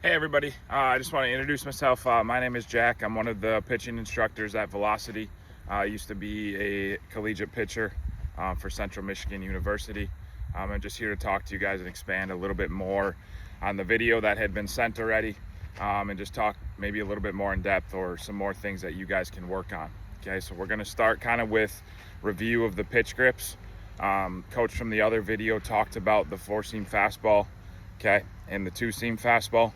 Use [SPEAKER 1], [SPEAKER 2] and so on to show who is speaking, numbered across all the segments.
[SPEAKER 1] Hey everybody, I just want to introduce myself. My name is Jack. I'm one of the pitching instructors at Velocity. I used to be a collegiate pitcher for Central Michigan University. I'm just here to talk to you guys and expand a little bit more on the video that had been sent already, and just talk maybe a little bit more in depth or some more things that you guys can work on. Okay, so we're going to start kind of with review of the pitch grips. Coach from the other video talked about the 4-seam fastball, okay, and the 2-seam fastball.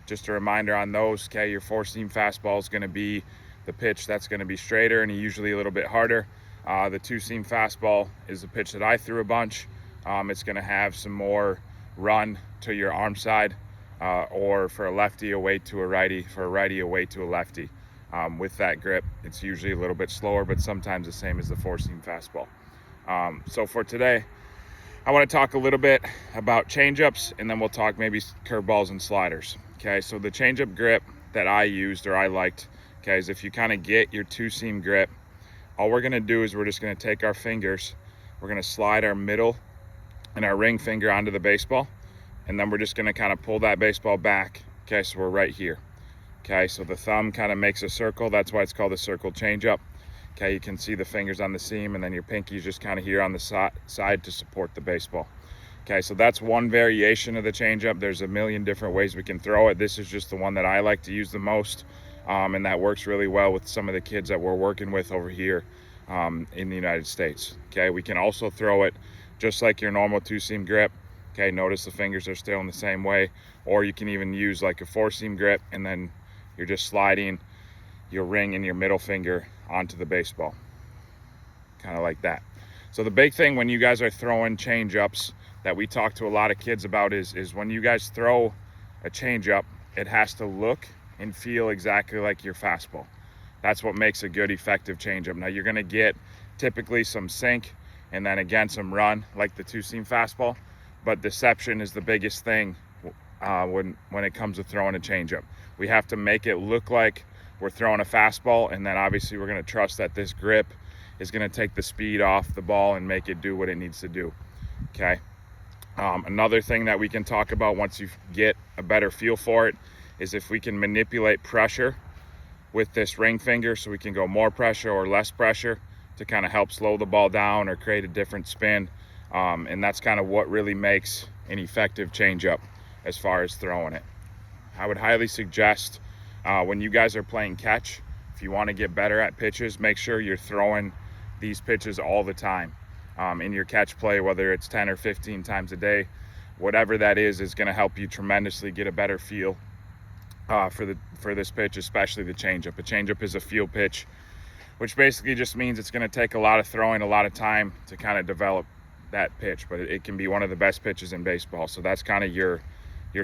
[SPEAKER 1] Just a reminder on those, okay, your 4-seam fastball is going to be the pitch that's going to be straighter and usually a little bit harder. The 2-seam fastball is the pitch that I threw a bunch. It's going to have some more run to your arm side, or for a lefty, away to a righty, for a righty, away to a lefty. With that grip, it's usually a little bit slower, but sometimes the same as the 4-seam fastball. So for today, I want to talk a little bit about changeups, and then we'll talk maybe curveballs and sliders. Okay, so the changeup grip that I used or I liked, okay, is if you kind of get your 2-seam grip, all we're going to do is we're just going to take our fingers, we're going to slide our middle and our ring finger onto the baseball, and then we're just going to kind of pull that baseball back. Okay, so we're right here. Okay, so the thumb kind of makes a circle. That's why it's called a circle changeup. Okay, you can see the fingers on the seam, and then your pinky is just kind of here on the side to support the baseball. Okay, so that's one variation of the changeup. There's a million different ways we can throw it. This is just the one that I like to use the most, and that works really well with some of the kids that we're working with over here in the United States. Okay, we can also throw it just like your normal 2-seam grip. Okay, notice the fingers are still in the same way, or you can even use like a 4-seam grip, and then you're just sliding your ring and your middle finger onto the baseball, kind of like that. So the big thing when you guys are throwing change-ups that we talk to a lot of kids about is when you guys throw a change-up, it has to look and feel exactly like your fastball. That's what makes a good, effective change-up. Now you're gonna get typically some sink and then again some run like the 2-seam fastball, but deception is the biggest thing when it comes to throwing a change-up. We have to make it look like we're throwing a fastball, and then obviously we're gonna trust that this grip is gonna take the speed off the ball and make it do what it needs to do, okay? Another thing that we can talk about once you get a better feel for it is if we can manipulate pressure with this ring finger, so we can go more pressure or less pressure to kind of help slow the ball down or create a different spin. And that's kind of what really makes an effective changeup as far as throwing it. I would highly suggest when you guys are playing catch, if you want to get better at pitches, make sure you're throwing these pitches all the time. In your catch play, whether it's 10 or 15 times a day, whatever that is going to help you tremendously get a better feel for this pitch, especially the changeup. A changeup is a feel pitch, which basically just means it's going to take a lot of throwing, a lot of time to kind of develop that pitch, but it can be one of the best pitches in baseball. So that's kind of your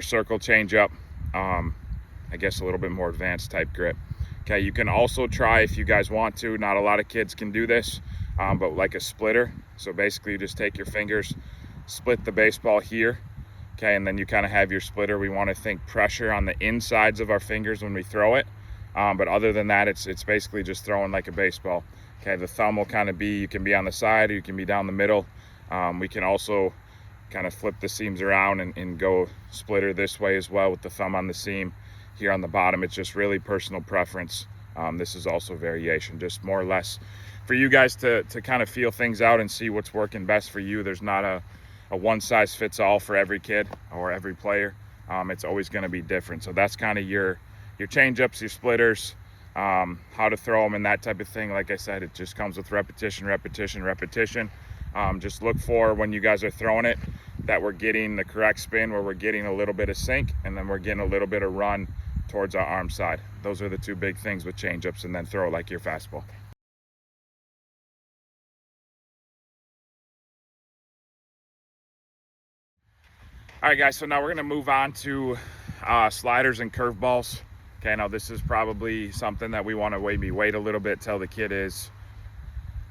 [SPEAKER 1] circle changeup, I guess a little bit more advanced type grip. Okay, you can also try, if you guys want to, not a lot of kids can do this, but like a splitter. So basically you just take your fingers, split the baseball here, okay, and then you kind of have your splitter. We want to think pressure on the insides of our fingers when we throw it, but other than that, it's basically just throwing like a baseball. Okay, the thumb will kind of be, you can be on the side or you can be down the middle. We can also kind of flip the seams around and go splitter this way as well with the thumb on the seam. Here on the bottom, it's just really personal preference. This is also variation, just more or less for you guys to kind of feel things out and see what's working best for you. There's not a one size fits all for every kid or every player. It's always going to be different. So that's kind of your change-ups, your splitters, how to throw them and that type of thing. Like I said, it just comes with repetition, repetition, repetition. Just look for when you guys are throwing it that we're getting the correct spin, where we're getting a little bit of sink and then we're getting a little bit of run towards our arm side. Those are the two big things with change-ups, and then throw like your fastball. All right, guys, so now we're gonna move on to sliders and curveballs. Okay, now this is probably something that we wanna maybe wait a little bit till the kid is,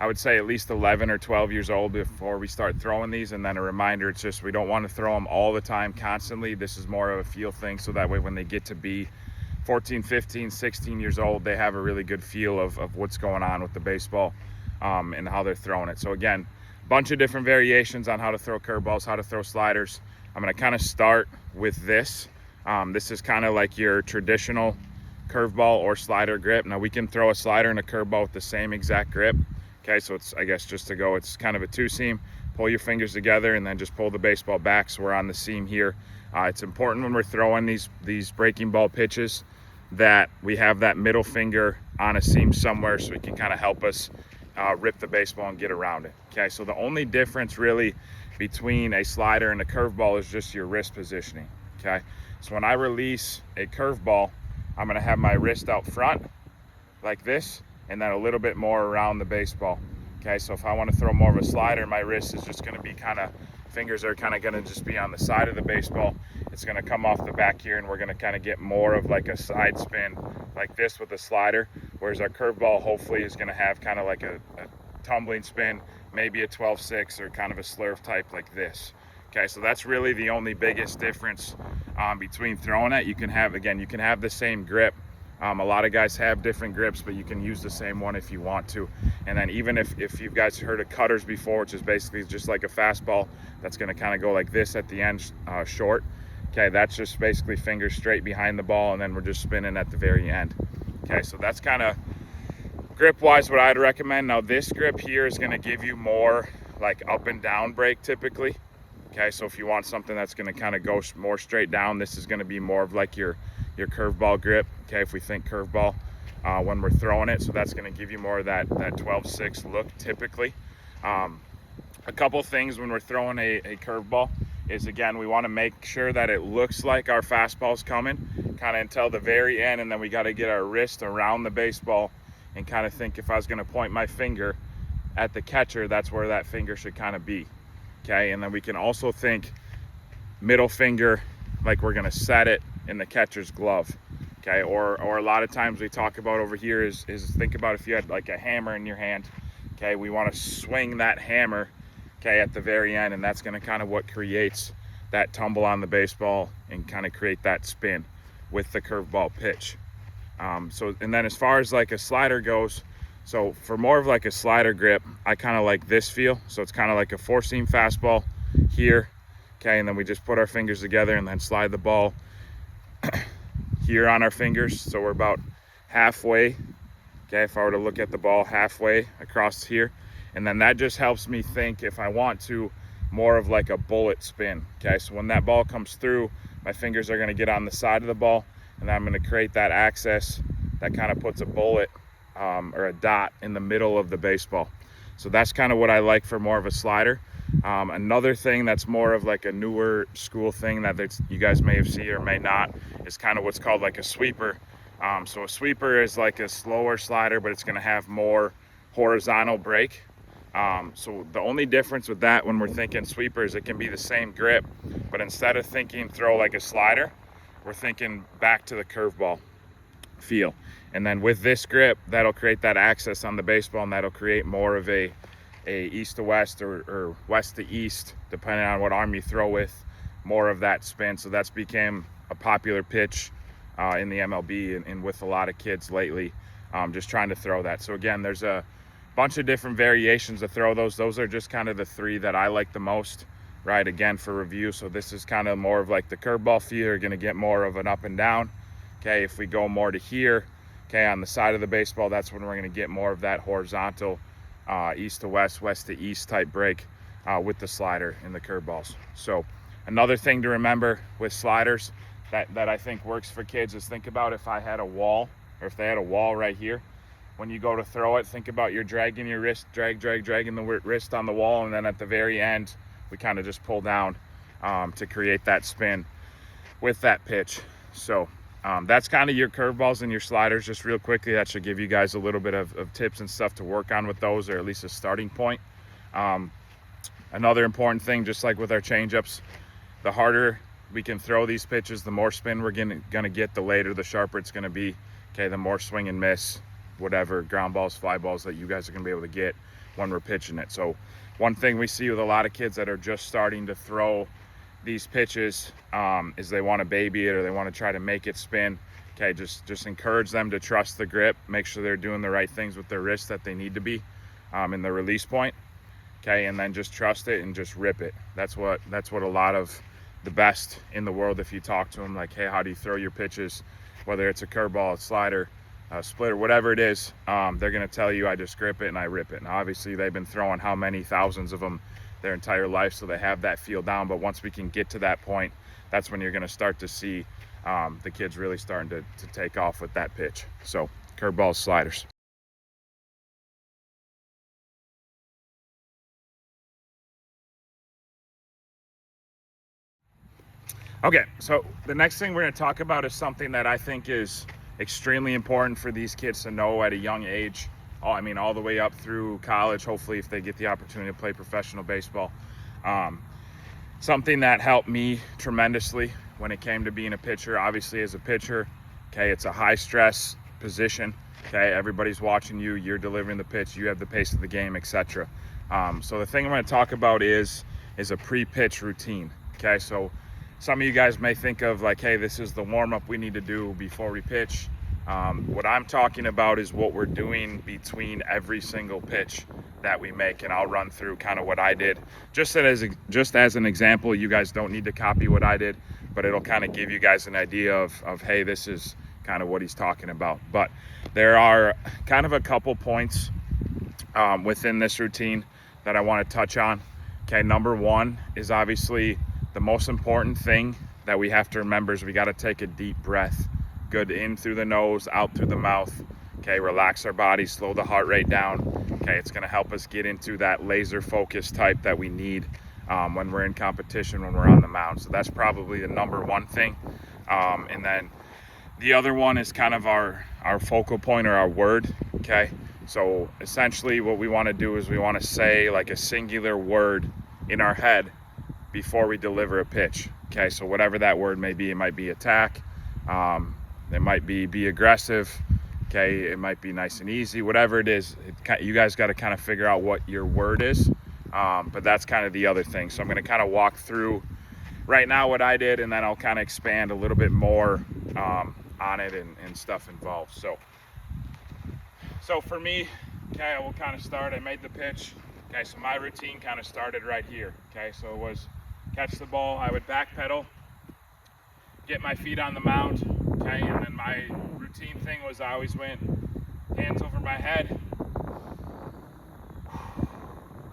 [SPEAKER 1] I would say, at least 11 or 12 years old before we start throwing these. And then a reminder, it's just we don't want to throw them all the time constantly. This is more of a feel thing, so that way when they get to be 14, 15, 16 years old, they have a really good feel of what's going on with the baseball and how they're throwing it. So again, a bunch of different variations on how to throw curveballs, how to throw sliders. I'm going to kind of start with this This is kind of like your traditional curveball or slider grip. Now we can throw a slider and a curveball with the same exact grip. Okay, so it's, I guess just to go, it's kind of a two seam. Pull your fingers together and then just pull the baseball back so we're on the seam here. It's important when we're throwing these breaking ball pitches that we have that middle finger on a seam somewhere so it can kind of help us rip the baseball and get around it. Okay, so the only difference really between a slider and a curveball is just your wrist positioning. Okay, so when I release a curveball, I'm going to have my wrist out front like this and then a little bit more around the baseball. Okay, so if I want to throw more of a slider, my wrist is just going to be kind of, fingers are kind of going to just be on the side of the baseball. It's going to come off the back here and we're going to kind of get more of like a side spin like this with the slider, whereas our curveball hopefully is going to have kind of like a tumbling spin, maybe a 12-6 or kind of a slurve type like this. Okay, so that's really the only biggest difference between throwing it. You can have, again, you can have the same grip. A lot of guys have different grips, but you can use the same one if you want to. And then even if you guys heard of cutters before, which is basically just like a fastball that's going to kind of go like this at the end, short. Okay, that's just basically fingers straight behind the ball, and then we're just spinning at the very end. Okay, so that's kind of grip-wise what I'd recommend. Now this grip here is going to give you more like up and down break typically. Okay, so if you want something that's going to kind of go more straight down, this is going to be more of like your curveball grip. Okay, if we think curveball when we're throwing it, so that's going to give you more of that 12-6 look typically. A couple things when we're throwing a curveball is, again, we want to make sure that it looks like our fastball's coming kind of until the very end, and then we got to get our wrist around the baseball and kind of think, if I was going to point my finger at the catcher, that's where that finger should kind of be. Okay, and then we can also think middle finger like we're going to set it in the catcher's glove. Okay, or a lot of times we talk about over here is think about if you had like a hammer in your hand. Okay, we want to swing that hammer, okay, at the very end, and that's going to kind of what creates that tumble on the baseball and kind of create that spin with the curveball pitch. So, and then as far as like a slider goes, so for more of like a slider grip, I kind of like this feel. So it's kind of like a four-seam fastball here. Okay, and then we just put our fingers together and then slide the ball here on our fingers. So we're about halfway. Okay, if I were to look at the ball halfway across here, and then that just helps me think, if I want to, more of like a bullet spin. Okay, so when that ball comes through, my fingers are going to get on the side of the ball, and then I'm going to create that access that kind of puts a bullet or a dot in the middle of the baseball. So that's kind of what I like for more of a slider. Another thing that's more of like a newer school thing that you guys may have seen or may not is kind of what's called like a sweeper. So a sweeper is like a slower slider, but it's going to have more horizontal break. So the only difference with that when we're thinking sweepers, it can be the same grip, but instead of thinking throw like a slider, we're thinking back to the curveball feel. And then with this grip, that'll create that access on the baseball, and that'll create more of a east to west or west to east, depending on what arm you throw with, more of that spin. So that's became a popular pitch in the MLB and with a lot of kids lately, just trying to throw that. So again, there's a bunch of different variations to throw those. Those are just kind of the three that I like the most, right? Again, for review. So this is kind of more of like the curveball feel. You're going to get more of an up and down. Okay, if we go more to here, okay, on the side of the baseball, that's when we're going to get more of that horizontal east to west, west to east type break with the slider and the curveballs. So another thing to remember with sliders that I think works for kids is, think about if I had a wall, or if they had a wall right here. When you go to throw it, think about you're dragging your wrist, dragging the wrist on the wall, and then at the very end, we kind of just pull down to create that spin with that pitch. So that's kind of your curveballs and your sliders. Just real quickly, that should give you guys a little bit of tips and stuff to work on with those, or at least a starting point. Another important thing, just like with our changeups, the harder we can throw these pitches, the more spin we're gonna get, the later, the sharper it's gonna be. Okay, the more swing and miss, whatever, ground balls, fly balls that you guys are gonna be able to get when we're pitching it. So one thing we see with a lot of kids that are just starting to throw these pitches is they want to baby it, or they want to try to make it spin. Okay, just encourage them to trust the grip, make sure they're doing the right things with their wrist that they need to be in the release point. Okay, and then just trust it and just rip it. That's what a lot of the best in the world. If you talk to them like, hey, how do you throw your pitches, whether it's a curveball, a slider, a splitter, whatever it is, they're going to tell you, I just grip it and I rip it. Now obviously they've been throwing how many thousands of them their entire life, so they have that feel down. But once we can get to that point, that's when you're going to start to see the kids really starting to take off with that pitch. So curveballs, sliders. Okay, so the next thing we're going to talk about is something that I think is extremely important for these kids to know at a young age. I mean, all the way up through college, hopefully, if they get the opportunity to play professional baseball. Something that helped me tremendously when it came to being a pitcher. Obviously, as a pitcher, okay, it's a high-stress position. Okay, everybody's watching you. You're delivering the pitch. You have the pace of the game, etc. So the thing I'm going to talk about is a pre-pitch routine. Okay, so some of you guys may think of like, hey, this is the warm-up we need to do before we pitch. What I'm talking about is what we're doing between every single pitch that we make, and I'll run through kind of what I did. Just as an example, you guys don't need to copy what I did, but it'll kind of give you guys an idea of hey, this is kind of what he's talking about. But there are kind of a couple points within this routine that I want to touch on. Okay, number one is obviously the most important thing that we have to remember is we got to take a deep breath. Good in through the nose, out through the mouth. Okay, relax our body, slow the heart rate down. Okay, it's going to help us get into that laser focus type that we need when we're in competition, when we're on the mound. So that's probably the number one thing. And then the other one is kind of our focal point or our word. Okay, so essentially what we want to do is we want to say like a singular word in our head before we deliver a pitch. Okay, so whatever that word may be, it might be attack, it might be aggressive, okay, it might be nice and easy, whatever it is, you guys got to kind of figure out what your word is, but that's kind of the other thing. So I'm going to kind of walk through right now what I did, and then I'll kind of expand a little bit more on it and stuff involved. So for me, okay, I will kind of start, I made the pitch. Okay, so my routine kind of started right here. Okay, so it was catch the ball, I would backpedal, get my feet on the mound, okay, and then my routine thing was I always went hands over my head,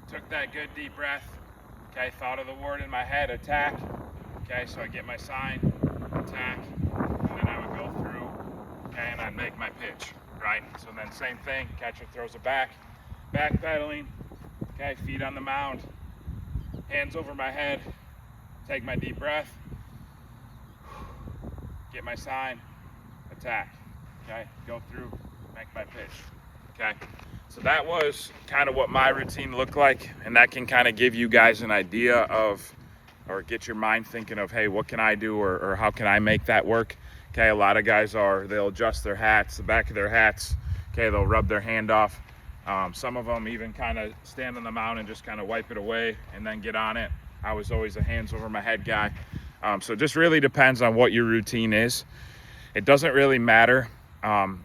[SPEAKER 1] took that good deep breath, okay, thought of the word in my head, attack, okay, so I get my sign, attack, and then I would go through, okay, and I'd make my pitch, right? So then same thing, catcher throws it back, backpedaling, okay, feet on the mound, hands over my head, take my deep breath, get my sign, attack, okay, go through, make my pitch, okay. So that was kind of what my routine looked like, and that can kind of give you guys an idea of, or get your mind thinking of, hey, what can I do, or how can I make that work? Okay, a lot of guys they'll adjust their hats, the back of their hats, okay, they'll rub their hand off. Some of them even kind of stand on the mound and just kind of wipe it away and then get on it. I was always a hands over my head guy. So it just really depends on what your routine is. It doesn't really matter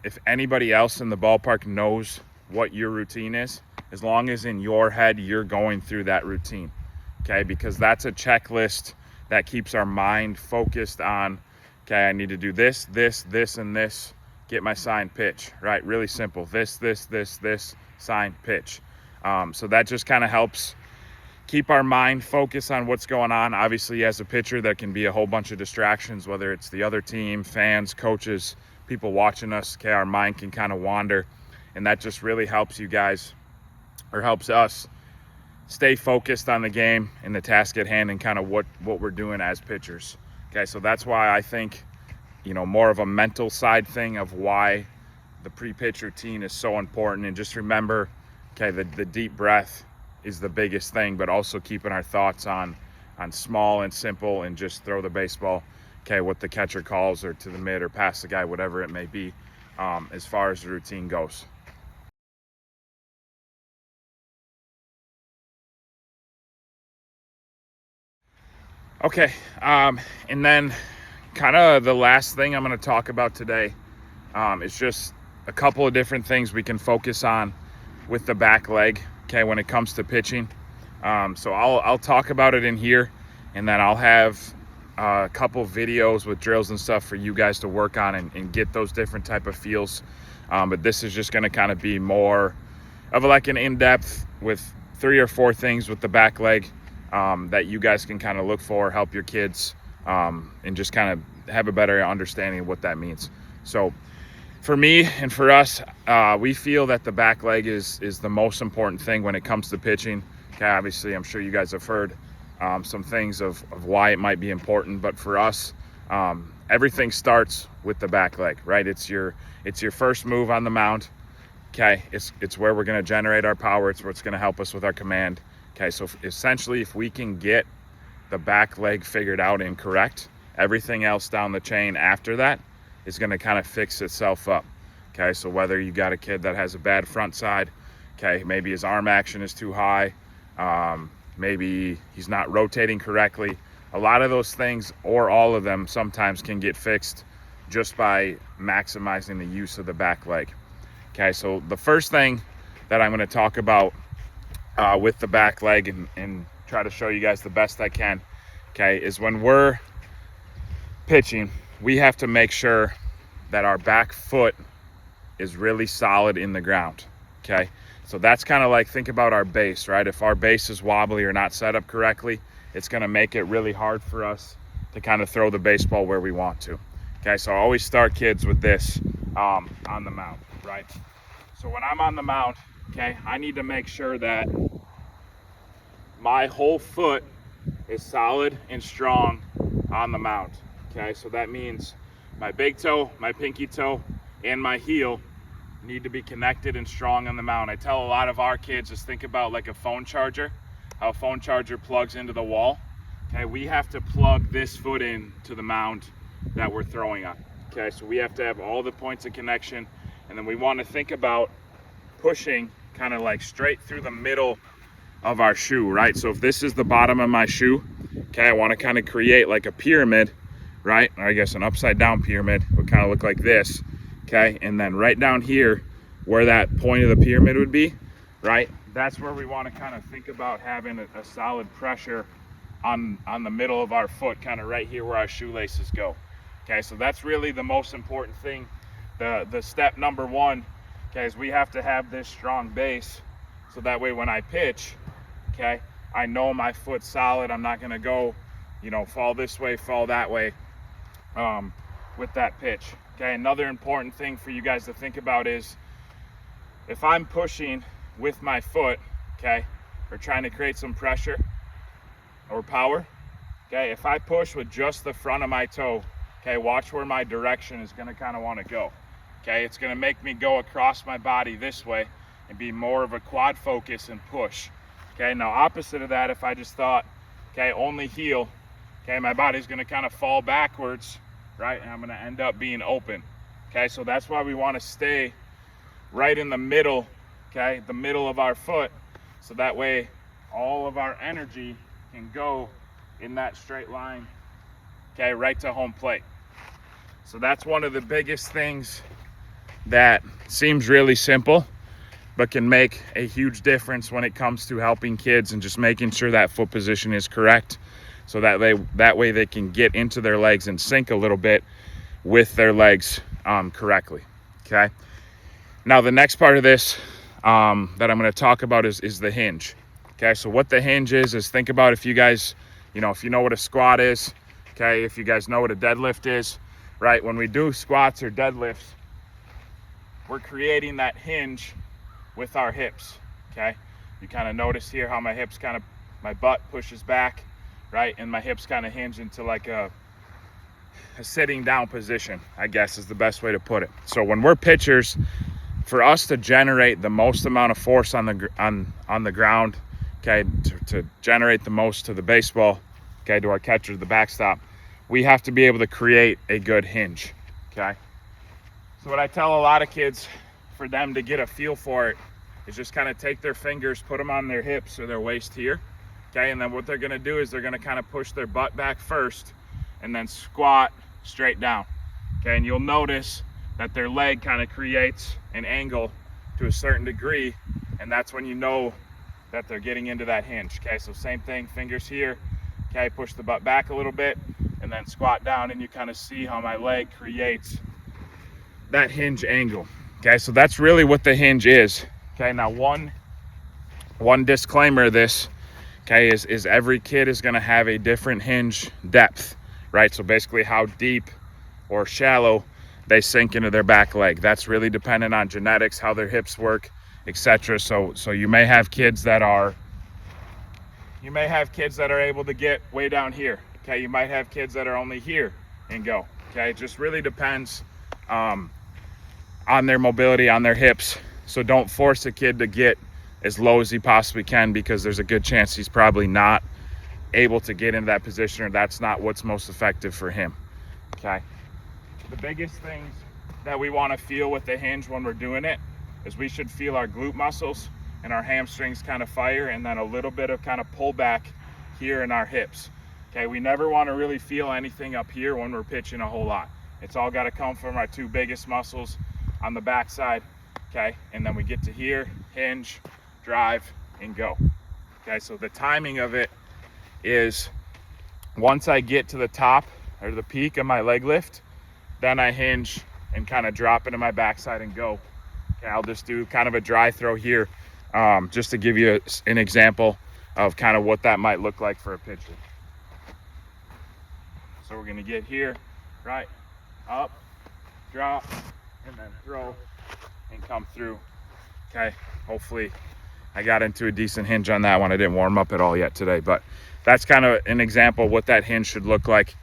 [SPEAKER 1] if anybody else in the ballpark knows what your routine is, as long as in your head you're going through that routine, okay? Because that's a checklist that keeps our mind focused on, okay, I need to do this, this, this, and this, get my sign, pitch, right? Really simple, this, sign, pitch. So that just kind of helps keep our mind focused on what's going on. Obviously, as a pitcher, there can be a whole bunch of distractions, whether it's the other team, fans, coaches, people watching us. Okay, our mind can kind of wander, and that just really helps you guys, or helps us, stay focused on the game and the task at hand and kind of what we're doing as pitchers. Okay, so that's why I think, more of a mental side thing of why the pre-pitch routine is so important. And just remember, okay, the deep breath is the biggest thing, but also keeping our thoughts on small and simple, and just throw the baseball, okay, what the catcher calls, or to the mid, or past the guy, whatever it may be, as far as the routine goes. Okay, and then kind of the last thing I'm going to talk about today is just a couple of different things we can focus on with the back leg, okay, when it comes to pitching. So I'll talk about it in here, and then I'll have a couple videos with drills and stuff for you guys to work on and get those different type of feels. But this is just going to kind of be more of like an in-depth with 3 or 4 things with the back leg that you guys can kind of look for, help your kids, and just kind of have a better understanding of what that means. So for me and for us, we feel that the back leg is the most important thing when it comes to pitching. Okay, obviously, I'm sure you guys have heard some things of why it might be important, but for us, everything starts with the back leg, right? It's your first move on the mound. Okay, it's where we're going to generate our power. It's what's going to help us with our command. Okay, so essentially, if we can get the back leg figured out and correct, everything else down the chain after that is going to kind of fix itself up. Okay, so whether you got a kid that has a bad front side, okay, maybe his arm action is too high, maybe he's not rotating correctly, a lot of those things, or all of them, sometimes can get fixed just by maximizing the use of the back leg. Okay, so the first thing that I'm going to talk about with the back leg and try to show you guys the best I can, okay, is when we're pitching, we have to make sure that our back foot is really solid in the ground. Okay, so that's kind of like, think about our base, right? If our base is wobbly or not set up correctly, it's going to make it really hard for us to kind of throw the baseball where we want to. Okay, so I always start kids with this on the mound, right? So when I'm on the mound, okay, I need to make sure that my whole foot is solid and strong on the mound. Okay, so that means my big toe, my pinky toe, and my heel need to be connected and strong on the mound. I tell a lot of our kids, just think about like a phone charger, how a phone charger plugs into the wall. Okay, we have to plug this foot in to the mound that we're throwing on. Okay, so we have to have all the points of connection, and then we want to think about pushing kind of like straight through the middle of our shoe, right? So if this is the bottom of my shoe, okay, I want to kind of create like a pyramid, right? Or I guess an upside down pyramid would kind of look like this, okay? And then right down here, where that point of the pyramid would be, right? That's where we want to kind of think about having a solid pressure on the middle of our foot, kind of right here where our shoelaces go. Okay, so that's really the most important thing. The step number one, okay, is we have to have this strong base, so that way when I pitch, okay, I know my foot's solid. I'm not going to go, fall this way, fall that way with that pitch. Okay, another important thing for you guys to think about is if I'm pushing with my foot, okay, or trying to create some pressure or power, okay, if I push with just the front of my toe, okay, watch where my direction is going to kind of want to go. Okay, it's going to make me go across my body this way and be more of a quad focus and push. Okay, now opposite of that, if I just thought, okay, only heel, okay, my body's going to kind of fall backwards, right, and I'm going to end up being open. Okay, so that's why we want to stay right in the middle, okay, the middle of our foot, so that way all of our energy can go in that straight line, okay, right to home plate. So that's one of the biggest things that seems really simple, but can make a huge difference when it comes to helping kids and just making sure that foot position is correct, so that way they can get into their legs and sync a little bit with their legs correctly. Okay. Now the next part of this that I'm going to talk about is the hinge. Okay, so what the hinge is think about, if you guys, if you know what a squat is, okay, if you guys know what a deadlift is, right? When we do squats or deadlifts, we're creating that hinge with our hips, okay? You kind of notice here how my hips my butt pushes back, right? And my hips kind of hinge into like a sitting down position, I guess is the best way to put it. So when we're pitchers, for us to generate the most amount of force on the ground, okay, to generate the most to the baseball, okay, to our catcher, the backstop, we have to be able to create a good hinge, okay? So what I tell a lot of kids, for them to get a feel for it, is just kind of take their fingers, put them on their hips or their waist here, okay, and then what they're going to do is they're going to kind of push their butt back first and then squat straight down, okay, and you'll notice that their leg kind of creates an angle to a certain degree, and that's when you know that they're getting into that hinge. Okay, so same thing, fingers here, okay, push the butt back a little bit, and then squat down, and you kind of see how my leg creates that hinge angle. Okay, so that's really what the hinge is. Okay, now one disclaimer of this, okay, is every kid is going to have a different hinge depth, right? So basically how deep or shallow they sink into their back leg. That's really dependent on genetics, how their hips work, etc. So you may have kids that are able to get way down here. Okay, you might have kids that are only here and go. Okay, it just really depends on their mobility, on their hips. So don't force a kid to get as low as he possibly can, because there's a good chance he's probably not able to get into that position, or that's not what's most effective for him. Okay, the biggest things that we want to feel with the hinge when we're doing it is we should feel our glute muscles and our hamstrings kind of fire, and then a little bit of kind of pull back here in our hips. Okay, we never want to really feel anything up here when we're pitching a whole lot. It's all got to come from our two biggest muscles on the back side. Okay, and then we get to here, hinge, drive, and go. Okay, so the timing of it is once I get to the top or the peak of my leg lift, then I hinge and kind of drop into my backside and go. Okay, I'll just do kind of a dry throw here, just to give you an example of kind of what that might look like for a pitcher. So we're gonna get here, right, up, drop, and then throw and come through. Okay, hopefully I got into a decent hinge on that one. I didn't warm up at all yet today, but that's kind of an example of what that hinge should look like.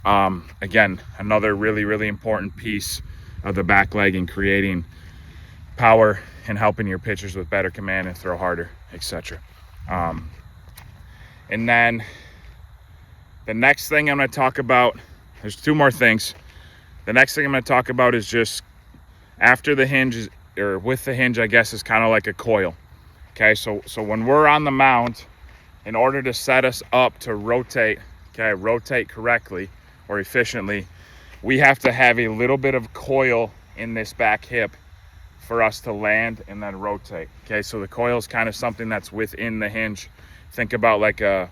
[SPEAKER 1] Again, another really, really important piece of the back leg in creating power and helping your pitchers with better command and throw harder, etc. And then the next thing I'm going to talk about, there's two more things. The next thing I'm going to talk about is just after the hinge, or with the hinge, I guess, is kind of like a coil. Okay, so when we're on the mound, in order to set us up to rotate correctly or efficiently, we have to have a little bit of coil in this back hip for us to land and then rotate. Okay, so the coil is kind of something that's within the hinge. Think about like a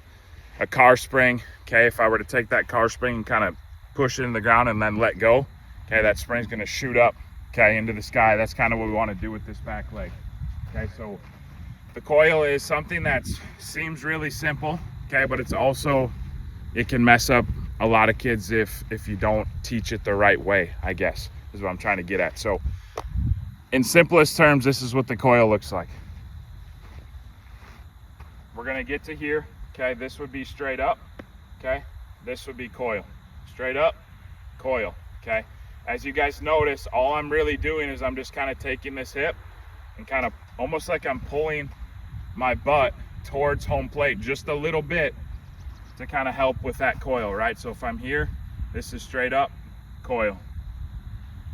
[SPEAKER 1] car spring. Okay, if I were to take that car spring and kind of push it in the ground and then let go, okay, that spring's going to shoot up, okay, into the sky. That's kind of what we want to do with this back leg. Okay, so the coil is something that seems really simple, okay, but it can mess up a lot of kids if you don't teach it the right way, I guess, is what I'm trying to get at. So in simplest terms, this is what the coil looks like. We're going to get to here, okay, this would be straight up, okay, this would be coil. Straight up, coil, okay. As you guys notice, all I'm really doing is I'm just kind of taking this hip and kind of almost like I'm pulling my butt towards home plate just a little bit to kind of help with that coil, right? So if I'm here, this is straight up, coil,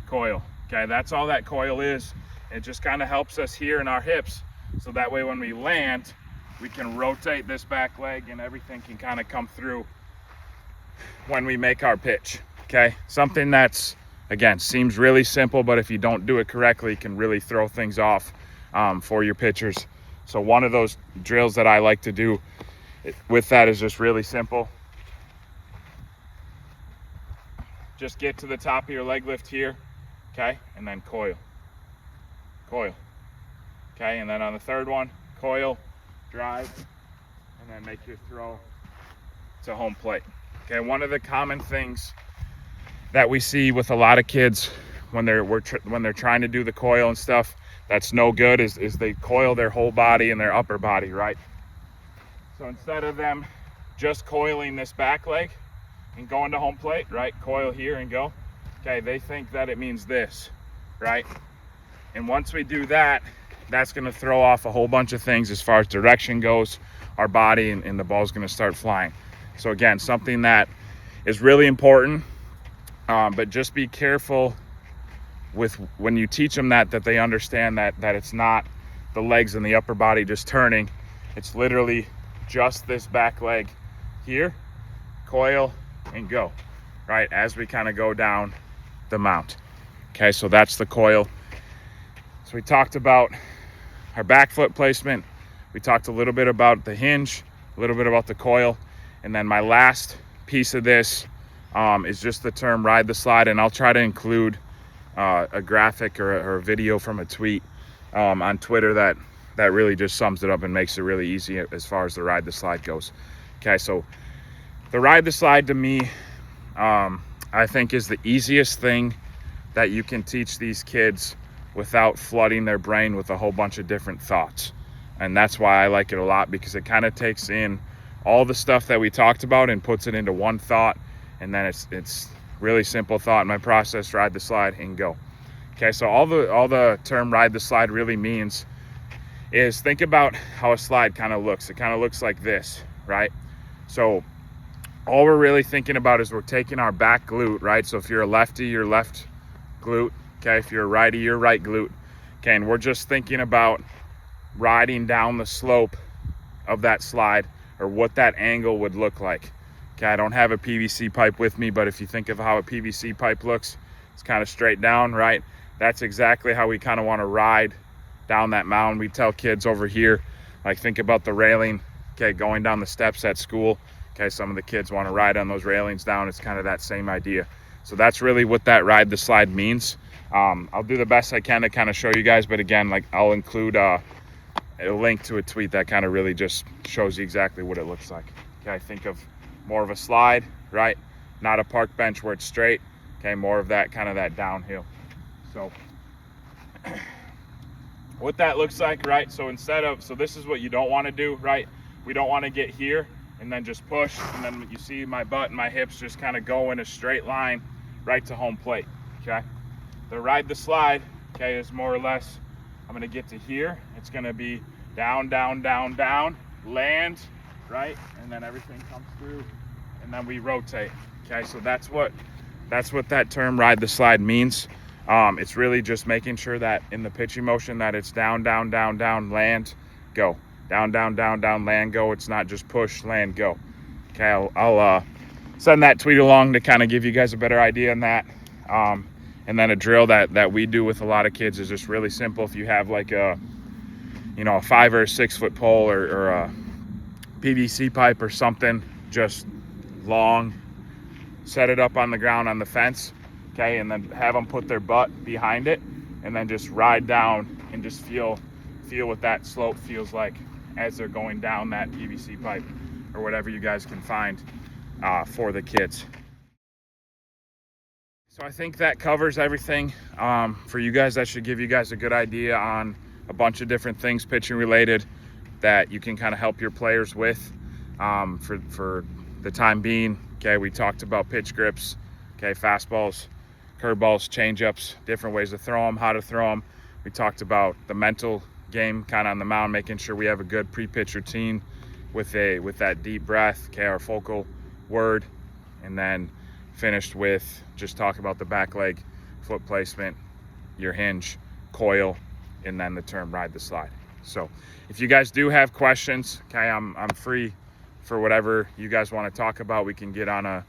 [SPEAKER 1] coil, okay? That's all that coil is. It just kind of helps us here in our hips, so that way when we land, we can rotate this back leg and everything can kind of come through when we make our pitch, okay? Something that's, again, seems really simple, but if you don't do it correctly, it can really throw things off for your pitchers. So one of those drills that I like to do with that is just really simple. Just get to the top of your leg lift here, okay? And then coil, coil, okay? And then on the third one, coil, drive, and then make your throw to home plate. Okay, one of the common things that we see with a lot of kids when they're trying to do the coil and stuff that's no good is they coil their whole body and their upper body, right? So instead of them just coiling this back leg and going to home plate, right? Coil here and go. Okay, they think that it means this, right? And once we do that, that's going to throw off a whole bunch of things as far as direction goes, our body, and the ball's going to start flying. So again, something that is really important, but just be careful with when you teach them that they understand that it's not the legs and the upper body just turning. It's literally just this back leg here, coil, and go, right, as we kind of go down the mount. Okay, so that's the coil. So we talked about our back foot placement. We talked a little bit about the hinge, a little bit about the coil. And then my last piece of this is just the term ride the slide, and I'll try to include a graphic or a video from a tweet on Twitter that really just sums it up and makes it really easy as far as the ride the slide goes. Okay, so the ride the slide to me, I think is the easiest thing that you can teach these kids without flooding their brain with a whole bunch of different thoughts. And that's why I like it a lot, because it kind of takes in all the stuff that we talked about and puts it into one thought, and then it's really simple thought in my process: ride the slide and go. Okay, so all the term ride the slide really means is, think about how a slide kind of looks. It kind of looks like this, right? So all we're really thinking about is we're taking our back glute, right? So if you're a lefty, your left glute. Okay, if you're a righty, your right glute. Okay, and we're just thinking about riding down the slope of that slide, or what that angle would look like. Okay, I don't have a PVC pipe with me, but if you think of how a PVC pipe looks, it's kind of straight down, right? That's exactly how we kind of want to ride down that mountain. We tell kids over here, like, think about the railing, okay, going down the steps at school. Okay, some of the kids want to ride on those railings down. It's kind of that same idea. So that's really what that ride the slide means. I'll do the best I can to kind of show you guys, but again, like, I'll include a link to a tweet that kind of really just shows you exactly what it looks like. Okay, think of more of a slide, right? Not a park bench where it's straight. Okay, more of that kind of that downhill. So what that looks like, right? So this is what you don't want to do, right? We don't want to get here and then just push, and then you see my butt and my hips just kind of go in a straight line right to home plate. Okay, the ride the slide, okay, is more or less, I'm going to get to here, it's going to be down, down, down, down, land, right, and then everything comes through, and then we rotate. Okay, so that's what that term ride the slide means. It's really just making sure that in the pitching motion that it's down, down, down, down, land, go. Down, down, down, down, land, go. It's not just push, land, go. Okay, I'll send that tweet along to kind of give you guys a better idea on that. And then a drill that we do with a lot of kids is just really simple. If you have like a 5 or 6 foot pole or a PVC pipe or something, just long, set it up on the ground on the fence, okay, and then have them put their butt behind it, and then just ride down and just feel what that slope feels like as they're going down that PVC pipe or whatever you guys can find for the kids. So I think that covers everything for you guys. That should give you guys a good idea on a bunch of different things pitching related that you can kind of help your players with for the time being. Okay, we talked about pitch grips, okay, fastballs, curveballs, changeups, different ways to throw them, how to throw them. We talked about the mental game kind of on the mound, making sure we have a good pre-pitch routine with that deep breath, okay, our focal word, and then finished with just talk about the back leg, foot placement, your hinge, coil, and then the term ride the slide. So if you guys do have questions, okay, I'm free for whatever you guys want to talk about. We can get on a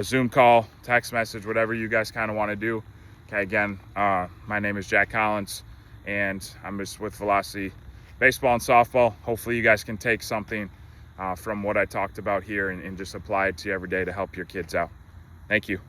[SPEAKER 1] Zoom call, text message, whatever you guys kind of want to do. Okay, again, my name is Jack Collins, and I'm just with Velocity Baseball and Softball. Hopefully you guys can take something from what I talked about here and just apply it to you every day to help your kids out. Thank you.